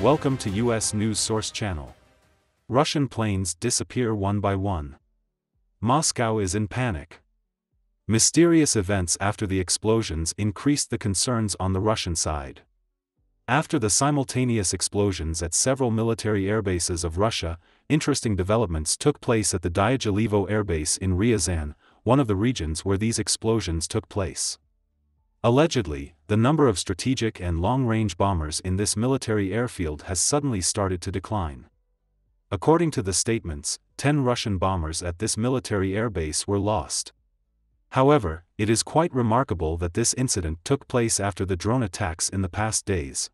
Welcome to U.S. News Source Channel. Russian planes disappear one by one. Moscow is in panic. Mysterious events after the explosions increased the concerns on the Russian side. After the simultaneous explosions at several military airbases of Russia, interesting developments took place at the Dyagilevo airbase in Ryazan, one of the regions where these explosions took place. Allegedly, the number of strategic and long-range bombers in this military airfield has suddenly started to decline. According to the statements, 10 Russian bombers at this military airbase were lost. However, it is quite remarkable that this incident took place after the drone attacks in the past days.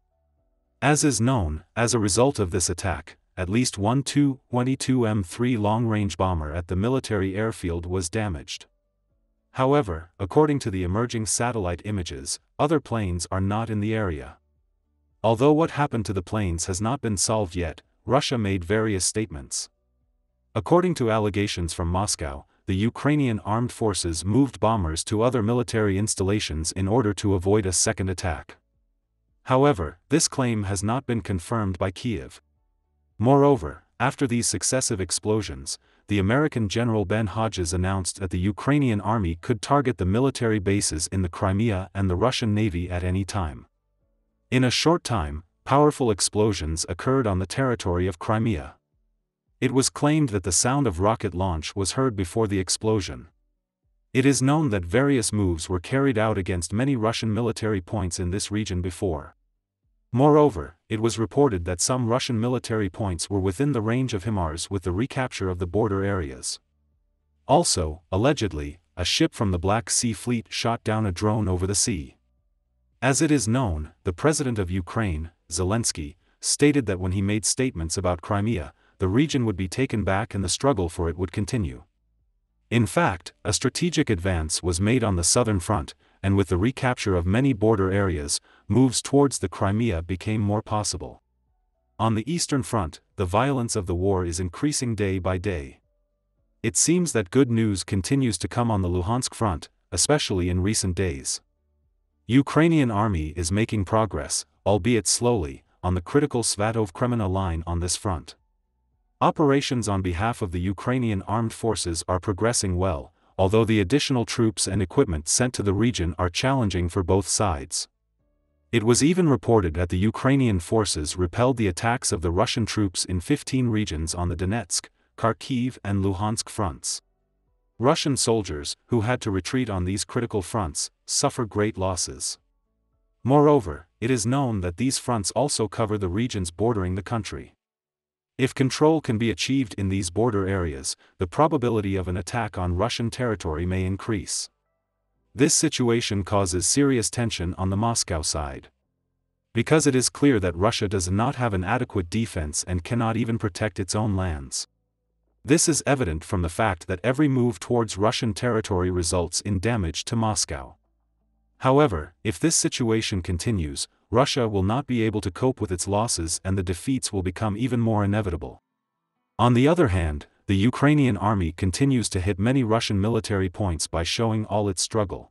As is known, as a result of this attack, at least one Tu-22M3 long-range bomber at the military airfield was damaged. However, according to the emerging satellite images, other planes are not in the area. Although what happened to the planes has not been solved yet, Russia made various statements. According to allegations from Moscow, the Ukrainian armed forces moved bombers to other military installations in order to avoid a second attack. However, this claim has not been confirmed by Kyiv. Moreover, after these successive explosions, the American General Ben Hodges announced that the Ukrainian army could target the military bases in the Crimea and the Russian Navy at any time. In a short time, powerful explosions occurred on the territory of Crimea. It was claimed that the sound of rocket launch was heard before the explosion. It is known that various moves were carried out against many Russian military points in this region before. Moreover, it was reported that some Russian military points were within the range of HIMARS with the recapture of the border areas. Also, allegedly, a ship from the Black Sea Fleet shot down a drone over the sea. As it is known, the President of Ukraine, Zelensky, stated that when he made statements about Crimea, the region would be taken back and the struggle for it would continue. In fact, a strategic advance was made on the southern front, and with the recapture of many border areas, moves towards the Crimea became more possible. On the eastern front, the violence of the war is increasing day by day. It seems that good news continues to come on the Luhansk front, especially in recent days. Ukrainian army is making progress, albeit slowly, on the critical Svatov-Kreminna line on this front. Operations on behalf of the Ukrainian armed forces are progressing well, although the additional troops and equipment sent to the region are challenging for both sides. It was even reported that the Ukrainian forces repelled the attacks of the Russian troops in 15 regions on the Donetsk, Kharkiv and Luhansk fronts. Russian soldiers, who had to retreat on these critical fronts, suffer great losses. Moreover, it is known that these fronts also cover the regions bordering the country. If control can be achieved in these border areas, the probability of an attack on Russian territory may increase. This situation causes serious tension on the Moscow side. Because it is clear that Russia does not have an adequate defense and cannot even protect its own lands. This is evident from the fact that every move towards Russian territory results in damage to Moscow. However, if this situation continues, Russia will not be able to cope with its losses and the defeats will become even more inevitable. On the other hand, the Ukrainian army continues to hit many Russian military points by showing all its struggle.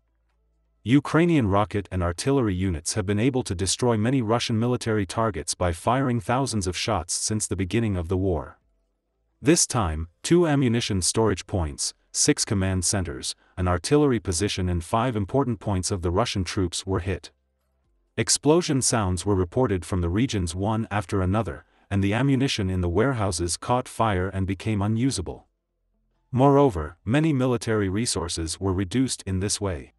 Ukrainian rocket and artillery units have been able to destroy many Russian military targets by firing thousands of shots since the beginning of the war. This time, 2 ammunition storage points, 6 command centers, an artillery position and 5 important points of the Russian troops were hit. Explosion sounds were reported from the regions one after another, and the ammunition in the warehouses caught fire and became unusable. Moreover, many military resources were reduced in this way.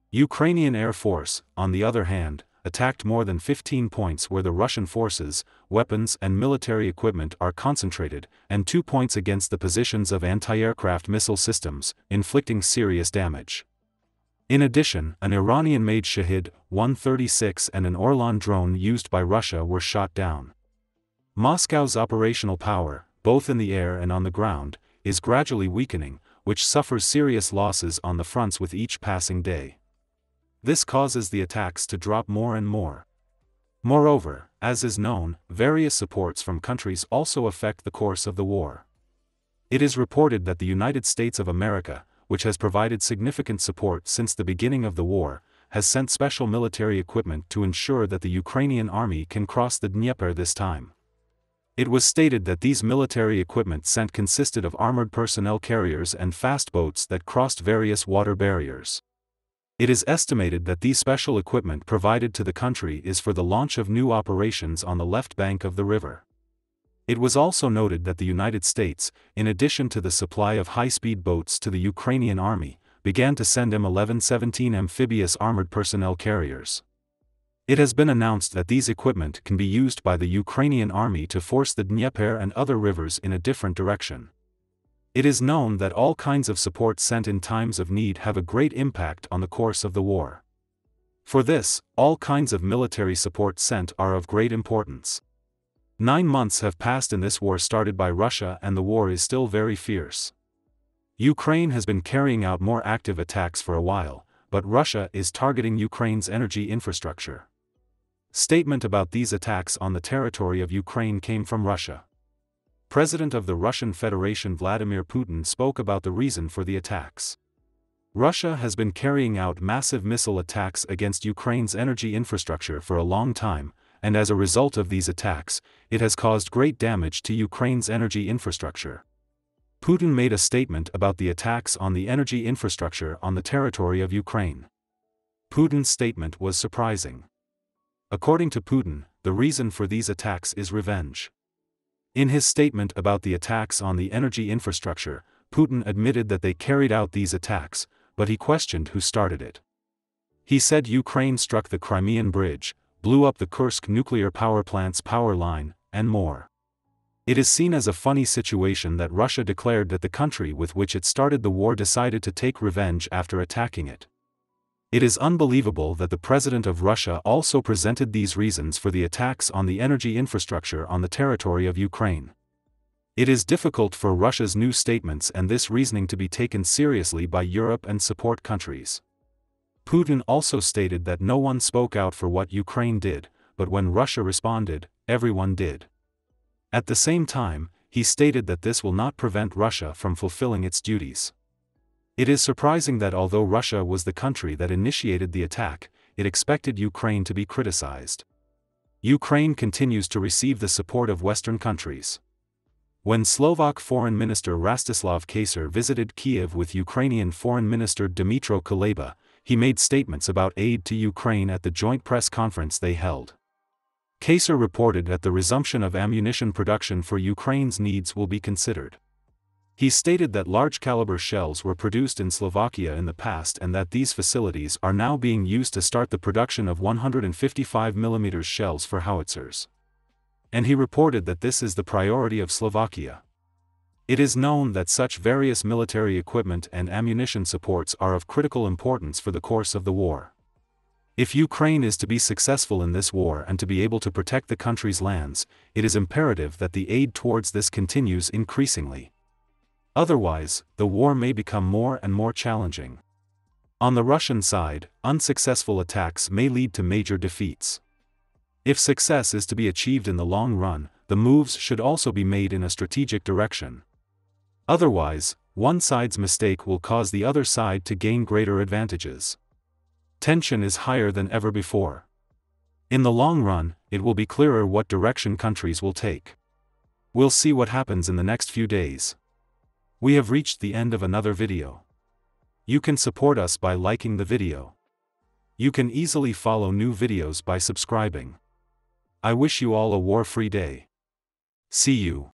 Ukrainian Air Force, on the other hand, attacked more than 15 points where the Russian forces, weapons and military equipment are concentrated, and 2 points against the positions of anti-aircraft missile systems, inflicting serious damage. In addition, an Iranian-made Shahed-136 and an Orlan drone used by Russia were shot down. Moscow's operational power, both in the air and on the ground, is gradually weakening, which suffers serious losses on the fronts with each passing day. This causes the attacks to drop more and more. Moreover, as is known, various supports from countries also affect the course of the war. It is reported that the United States of America, which has provided significant support since the beginning of the war, has sent special military equipment to ensure that the Ukrainian army can cross the Dnieper this time. It was stated that these military equipment sent consisted of armored personnel carriers and fast boats that crossed various water barriers. It is estimated that these special equipment provided to the country is for the launch of new operations on the left bank of the river. It was also noted that the United States, in addition to the supply of high-speed boats to the Ukrainian army, began to send M11-17 amphibious armored personnel carriers. It has been announced that these equipment can be used by the Ukrainian army to force the Dnieper and other rivers in a different direction. It is known that all kinds of support sent in times of need have a great impact on the course of the war. For this, all kinds of military support sent are of great importance. 9 months have passed in this war started by Russia, and the war is still very fierce. Ukraine has been carrying out more active attacks for a while, but Russia is targeting Ukraine's energy infrastructure. Statement about these attacks on the territory of Ukraine came from Russia. President of the Russian Federation Vladimir Putin spoke about the reason for the attacks. Russia has been carrying out massive missile attacks against Ukraine's energy infrastructure for a long time, and as a result of these attacks, it has caused great damage to Ukraine's energy infrastructure. Putin made a statement about the attacks on the energy infrastructure on the territory of Ukraine. Putin's statement was surprising. According to Putin, the reason for these attacks is revenge. In his statement about the attacks on the energy infrastructure, Putin admitted that they carried out these attacks, but he questioned who started it. He said Ukraine struck the Crimean Bridge, blew up the Kursk nuclear power plant's power line, and more. It is seen as a funny situation that Russia declared that the country with which it started the war decided to take revenge after attacking it. It is unbelievable that the President of Russia also presented these reasons for the attacks on the energy infrastructure on the territory of Ukraine. It is difficult for Russia's new statements and this reasoning to be taken seriously by Europe and support countries. Putin also stated that no one spoke out for what Ukraine did, but when Russia responded, everyone did. At the same time, he stated that this will not prevent Russia from fulfilling its duties. It is surprising that although Russia was the country that initiated the attack, it expected Ukraine to be criticized. Ukraine continues to receive the support of Western countries. When Slovak Foreign Minister Rastislav Kačer visited Kiev with Ukrainian Foreign Minister Dmytro Kuleba, he made statements about aid to Ukraine at the joint press conference they held. Kačer reported that the resumption of ammunition production for Ukraine's needs will be considered. He stated that large-caliber shells were produced in Slovakia in the past and that these facilities are now being used to start the production of 155mm shells for howitzers. And he reported that this is the priority of Slovakia. It is known that such various military equipment and ammunition supports are of critical importance for the course of the war. If Ukraine is to be successful in this war and to be able to protect the country's lands, it is imperative that the aid towards this continues increasingly. Otherwise, the war may become more and more challenging. On the Russian side, unsuccessful attacks may lead to major defeats. If success is to be achieved in the long run, the moves should also be made in a strategic direction. Otherwise, one side's mistake will cause the other side to gain greater advantages. Tension is higher than ever before. In the long run, it will be clearer what direction countries will take. We'll see what happens in the next few days. We have reached the end of another video. You can support us by liking the video. You can easily follow new videos by subscribing. I wish you all a war-free day. See you.